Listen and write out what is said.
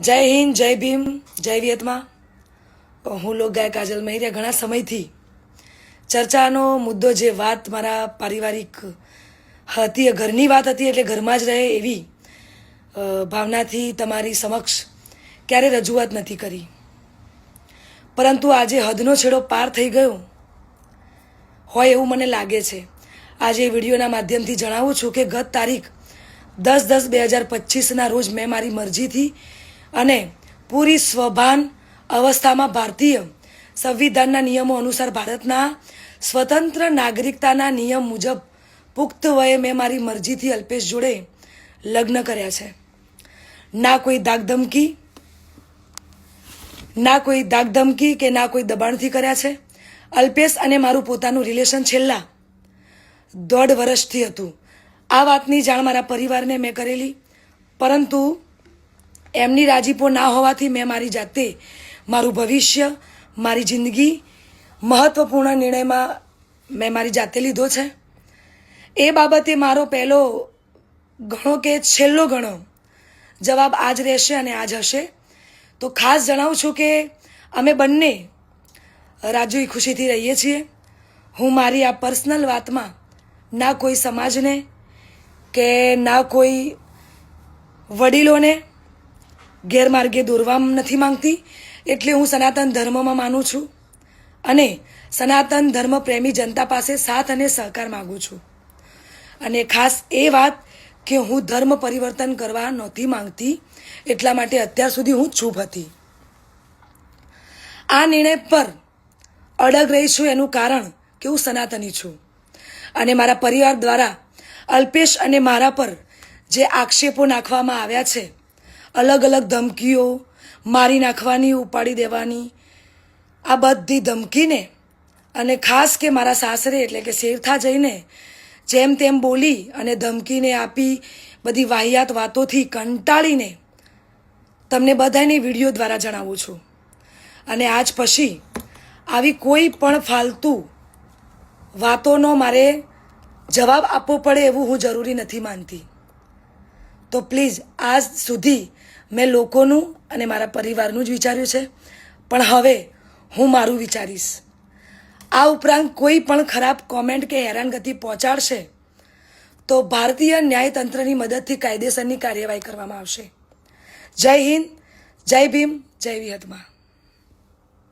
જય હિન્દ, જય ભીમ, જય વિયતમાં. હું લોકગાયક કાજલ મહેરિયા ઘણા સમયથી ચર્ચાનો મુદ્દો જે વાત મારા પારિવારિક હતી, ઘરની વાત હતી, એટલે ઘરમાં જ રહે એવી ભાવનાથી તમારી સમક્ષ ક્યારે રજૂઆત નથી કરી. પરંતુ આજે હદનો છેડો પાર થઈ ગયો હોય એવું મને લાગે છે. આજે વિડીયોના માધ્યમથી જણાવું છું કે ગત તારીખ 10/10/2025ના રોજ મેં મારી મરજીથી અને પૂરી સ્વભાન અવસ્થામાં ભારતીય સંવિધાનના નિયમો અનુસાર ભારતના સ્વતંત્ર નાગરિકતાના નિયમ મુજબ પુખ્ત વયે મેં મારી મરજીથી અલ્પેશ જોડે લગ્ન કર્યા છે. ના કોઈ ધાકધમકી કે ના કોઈ દબાણથી કર્યા છે. અલ્પેશ અને મારું પોતાનું રિલેશન છેલ્લા 1.5 વર્ષથી હતું. આ વાતની જાણ મારા પરિવારને મેં કરેલી, પરંતુ એમની રાજીપો ના હોવાથી મેં મારી જાતે મારું ભવિષ્ય, મારી જિંદગી મહત્ત્વપૂર્ણ નિર્ણયમાં મેં મારી જાતે લીધો છે. એ બાબતે મારો પહેલો ઘણો કે છેલ્લો ઘણો જવાબ આજ રહેશે અને આજ હશે. તો ખાસ જણાવું છું કે અમે બંને રાજી ખુશીથી રહીએ છીએ. હું મારી આ પર્સનલ વાતમાં ના કોઈ સમાજને કે ના કોઈ વડીલોને ગેરમાર્ગે દોરવા નથી માંગતી. એટલે હું સનાતન ધર્મમાં માનું છું અને સનાતન ધર્મ પ્રેમી જનતા પાસે સાથ અને સહકાર માગું છું. અને ખાસ એ વાત કે હું ધર્મ પરિવર્તન કરવા નહોતી માંગતી, એટલા માટે અત્યાર સુધી હું ચૂપ હતી. આ નિર્ણય પર અડગ રહી છું એનું કારણ કે હું સનાતની છું અને મારા પરિવાર દ્વારા અલ્પેશ અને મારા પર જે આક્ષેપો નાખવામાં આવ્યા છે, અલગ અલગ ધમકીઓ, મારી નાખવાની, ઉપાડી દેવાની, આ બધી ધમકીને અને ખાસ કે મારા સાસરે એટલે કે શેરથા જઈને જેમ તેમ બોલી અને ધમકીને આપી બધી વાહિયાત વાતોથી કંટાળીને તમને બધાને વિડીયો દ્વારા જણાવું છું. અને આજ પછી આવી કોઈ પણ ફાલતુ વાતોનો મારે જવાબ આપવો પડે એવું હું જરૂરી નથી માનતી. તો પ્લીઝ, આજ સુધી મેં લોકોનું અને મારા પરિવારનું જ વિચાર્યું છે, પણ હવે હું મારું વિચારીશ. આ ઉપરાંત કોઈ પણ ખરાબ કોમેન્ટ કે હેરાનગતિ પહોંચાડશે તો ભારતીય ન્યાયતંત્રની મદદથી કાયદેસરની કાર્યવાહી કરવામાં આવશે. જય હિન્દ, જય ભીમ, જય વિયતમાં.